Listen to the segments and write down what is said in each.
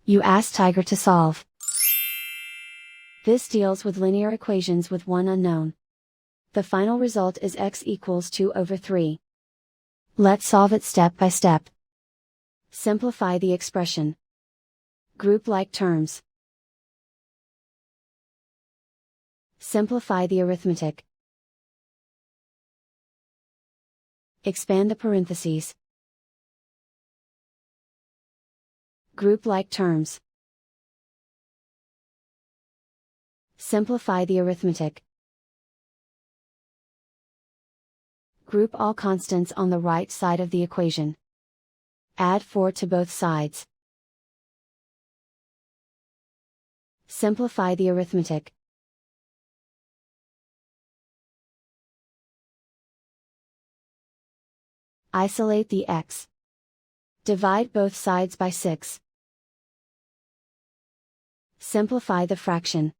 You ask Tiger to solve. This deals with linear equations with one unknown. The final result is x equals 2/3. Let's solve it step by step. Simplify the expression. Group like terms. Simplify the arithmetic. Expand the parentheses. Group like terms. Simplify the arithmetic. Group all constants on the right side of the equation. Add 4 to both sides. Simplify the arithmetic. Isolate the x. Divide both sides by 6. Simplify the fraction.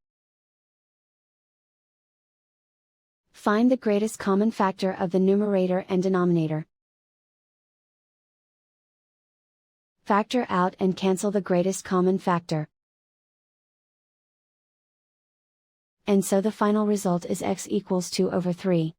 Find the greatest common factor of the numerator and denominator. Factor out and cancel the greatest common factor. And so the final result is x equals 2/3.